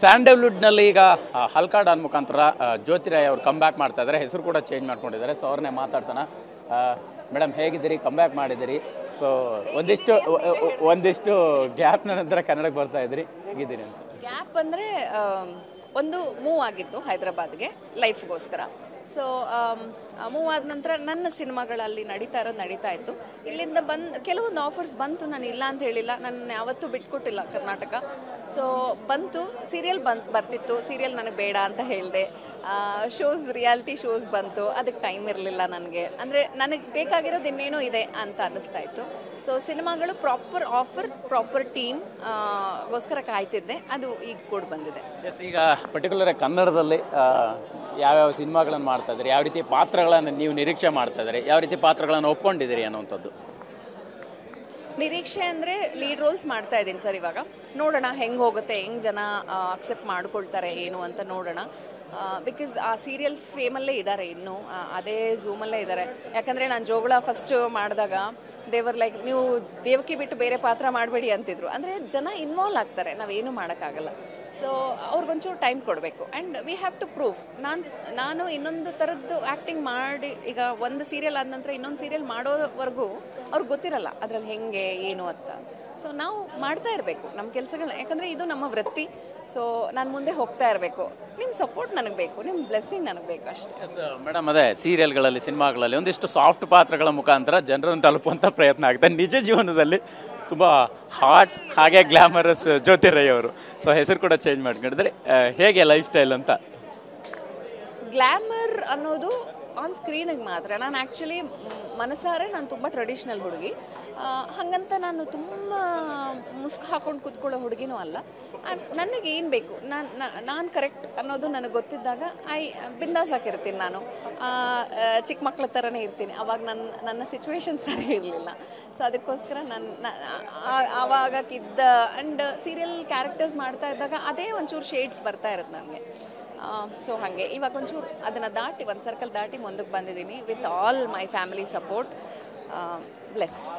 ಸ್ಯಾಂಡಲ್ವುಡ್ನಲ್ಲಿ ಈಗ ಹಲ್ಕಾ ಡಾನ್ ಮುಖಾಂತರ ಜ್ಯೋತಿ ರಾಯ್ ಅವರು ಕಮ್ ಬ್ಯಾಕ್ ಮಾಡ್ತಾ ಇದ್ದಾರೆ. ಹೆಸರು ಕೂಡ ಚೇಂಜ್ ಮಾಡ್ಕೊಂಡಿದ್ದಾರೆ. ಸೊ ಅವ್ರನ್ನೇ ಮಾತಾಡ್ಸೋಣ. ಮೇಡಮ್ ಹೇಗಿದ್ದೀರಿ? ಕಮ್ ಬ್ಯಾಕ್ ಮಾಡಿದ್ದೀರಿ. ಸೊ ಒಂದಿಷ್ಟು ಗ್ಯಾಪ್ನ ನಂತರ ಕನ್ನಡಕ್ಕೆ ಬರ್ತಾ ಇದ್ದೀರಿ, ಹೇಗಿದ್ದೀರಿ ಅಂತ? ಗ್ಯಾಪ್ ಅಂದರೆ ಒಂದು ಮೂವ್ ಆಗಿತ್ತು ಹೈದರಾಬಾದ್ಗೆ ಲೈಫ್ಗೋಸ್ಕರ. ಸೊ ಮೂವ್ ಆದ ನಂತರ ನನ್ನ ಸಿನಿಮಾಗಳಲ್ಲಿ ನಡೀತಾ ಇತ್ತು. ಇಲ್ಲಿಂದ ಕೆಲವೊಂದು ಆಫರ್ಸ್ ಬಂತು, ನಾನು ಇಲ್ಲ ಅಂತ ಹೇಳಿಲ್ಲ, ನನ್ನ ಯಾವತ್ತೂ ಬಿಟ್ಕೊಟ್ಟಿಲ್ಲ ಕರ್ನಾಟಕ. ಸೊ ಬಂತು, ಸೀರಿಯಲ್ ಬರ್ತಿತ್ತು, ಸೀರಿಯಲ್ ನನಗೆ ಬೇಡ ಅಂತ ಹೇಳಿದೆ. ರಿಯಾಲಿಟಿ ಶೋಸ್ ಬಂತು, ಅದಕ್ಕೆ ಟೈಮ್ ಇರಲಿಲ್ಲ ನನಗೆ. ಅಂದರೆ ನನಗೆ ಬೇಕಾಗಿರೋದು ಇನ್ನೇನೋ ಇದೆ ಅಂತ ಅನ್ನಿಸ್ತಾ ಇತ್ತು. ಸೊ ಸಿನಿಮಾಗಳು ಪ್ರಾಪರ್ ಆಫರ್, ಪ್ರಾಪರ್ ಟೀಮ್ ಗೋಸ್ಕರ ಕಾಯ್ತಿದ್ದೆ, ಅದು ಈಗ ಕೂಡ ಬಂದಿದೆ. ಈಗ ಪರ್ಟಿಕ್ಯುಲರ್ ಕನ್ನಡದಲ್ಲಿ ಯಾವ್ಯಾವ ಸಿನಿಮಾಗಳನ್ನು ಮಾಡ್ತಾ ಇದ್ದೀರಿ, ಯಾವ ರೀತಿ ಪಾತ್ರಗಳನ್ನು ನೀವು ನಿರೀಕ್ಷೆ ಮಾಡ್ತಾ ಇದ್ದೀರಿ, ಯಾವ ರೀತಿ ಪಾತ್ರಗಳನ್ನು ಒಪ್ಕೊಂಡಿದ್ದೀರಿ ಅನ್ನುವಂಥದ್ದು? ನಿರೀಕ್ಷೆ ಅಂದರೆ ಲೀಡ್ ರೋಲ್ಸ್ ಮಾಡ್ತಾ ಇದ್ದೀನಿ ಸರ್. ಇವಾಗ ನೋಡೋಣ ಹೆಂಗೆ ಹೋಗುತ್ತೆ, ಹೆಂಗೆ ಜನ ಅಕ್ಸೆಪ್ಟ್ ಮಾಡ್ಕೊಳ್ತಾರೆ ಏನು ಅಂತ ನೋಡೋಣ. ಬಿಕಾಸ್ ಆ ಸೀರಿಯಲ್ ಫೇಮಲ್ಲೇ ಇದ್ದಾರೆ, ಇನ್ನೂ ಅದೇ ಝೂಮಲ್ಲೇ ಇದ್ದಾರೆ. ಯಾಕಂದರೆ ನಾನು ಜೋಗುಳ ಫಸ್ಟ್ ಮಾಡಿದಾಗ ದೇವರ್ ಲೈಕ್, ನೀವು ದೇವಕಿ ಬಿಟ್ಟು ಬೇರೆ ಪಾತ್ರ ಮಾಡಬೇಡಿ ಅಂತಿದ್ರು. ಅಂದರೆ ಜನ ಇನ್ವಾಲ್ವ್ ಆಗ್ತಾರೆ, ನಾವೇನು ಮಾಡೋಕ್ಕಾಗಲ್ಲ. ಸೊ ಅವ್ರಿಗೊಂಚೂರು ಟೈಮ್ ಕೊಡಬೇಕು. And we have to prove. ನಾನು ಇನ್ನೊಂದು ಥರದ್ದು ಆ್ಯಕ್ಟಿಂಗ್ ಮಾಡಿ, ಈಗ ಒಂದು ಸೀರಿಯಲ್ ಆದ ನಂತರ ಇನ್ನೊಂದು ಸೀರಿಯಲ್ ಮಾಡೋವರೆಗೂ ಅವ್ರಿಗೆ ಗೊತ್ತಿರಲ್ಲ ಅದರಲ್ಲಿ ಹೆಂಗೆ ಏನು ಅಂತ. ಸೊ ನಾವು ಮಾಡ್ತಾ ಇರಬೇಕು ನಮ್ಮ ಕೆಲಸಗಳನ್ನ, ಯಾಕಂದರೆ ಇದು ನಮ್ಮ ವೃತ್ತಿ. ಸೊ ನಾನು ಮುಂದೆ ಹೋಗ್ತಾ ಇರಬೇಕು. ನಿಮ್ಮ ಸಪೋರ್ಟ್ ನನಗೆ ಬೇಕು, ನಿಮ್ಮ ಬ್ಲೆಸ್ಸಿಂಗ್ ನನಗೆ ಬೇಕು ಅಷ್ಟೇ. ಮೇಡಮ್, ಅದೇ ಸೀರಿಯಲ್ಗಳಲ್ಲಿ, ಸಿನಿಮಾಗಳಲ್ಲಿ ಒಂದಿಷ್ಟು ಸಾಫ್ಟ್ ಪಾತ್ರಗಳ ಮುಖಾಂತರ ಜನರನ್ನು ತಲುಪುವಂಥ ಪ್ರಯತ್ನ ಆಗುತ್ತೆ. ನಿಜ ಜೀವನದಲ್ಲಿ ತುಂಬ ಹಾಟ್ ಹಾಗೆ ಗ್ಲಾಮರಸ್ ಜ್ಯೋತಿ ರಾಯ್ ಅವರು. ಸೊ ಹೆಸರು ಕೂಡ ಚೇಂಜ್ ಮಾಡ್ಕೊಂಡಿದ್ರೆ ಹೇಗೆ ಲೈಫ್ ಸ್ಟೈಲ್ ಅಂತ? ಗ್ಲಾಮರ್ ಅನ್ನೋದು ಆನ್ ಸ್ಕ್ರೀನಿಗೆ ಮಾತ್ರ. ನಾನು ಆ್ಯಕ್ಚುಲಿ ಮನಸಾರೆ ನಾನು ತುಂಬ ಟ್ರೆಡಿಷ್ನಲ್ ಹುಡುಗಿ. ಹಾಗಂತ ನಾನು ತುಂಬ ಮುಸ್ಕು ಹಾಕೊಂಡು ಕೂತ್ಕೊಳ್ಳೋ ಹುಡುಗಿನೂ ಅಲ್ಲ. ನನಗೆ ಏನು ಬೇಕು, ನಾನು ಕರೆಕ್ಟ್ ಅನ್ನೋದು ನನಗೆ ಗೊತ್ತಿದ್ದಾಗ ಬಿಂದಾಸ್ ಹಾಕಿರ್ತೀನಿ. ನಾನು ಚಿಕ್ಕ ಮಕ್ಳ ಥರನೇ ಇರ್ತೀನಿ. ಅವಾಗ ನನ್ನ ಸಿಚುವೇಶನ್ ಸರಿ ಇರಲಿಲ್ಲ. ಸೊ ಅದಕ್ಕೋಸ್ಕರ ಆವಾಗಕ್ಕಿದ್ದ ಆ್ಯಂಡ್ ಸೀರಿಯಲ್ ಕ್ಯಾರೆಕ್ಟರ್ಸ್ ಮಾಡ್ತಾ ಇದ್ದಾಗ ಅದೇ ಒಂಚೂರು ಶೇಡ್ಸ್ ಬರ್ತಾ ಇರುತ್ತೆ ನನಗೆ. ಸೊ ಹಾಗೆ ಇವಾಗ ಒಂಚೂರು ಅದನ್ನು ದಾಟಿ, ಒಂದು ಸರ್ಕಲ್ ದಾಟಿ ಮುಂದಕ್ಕೆ ಬಂದಿದ್ದೀನಿ with all my family support. Blessed.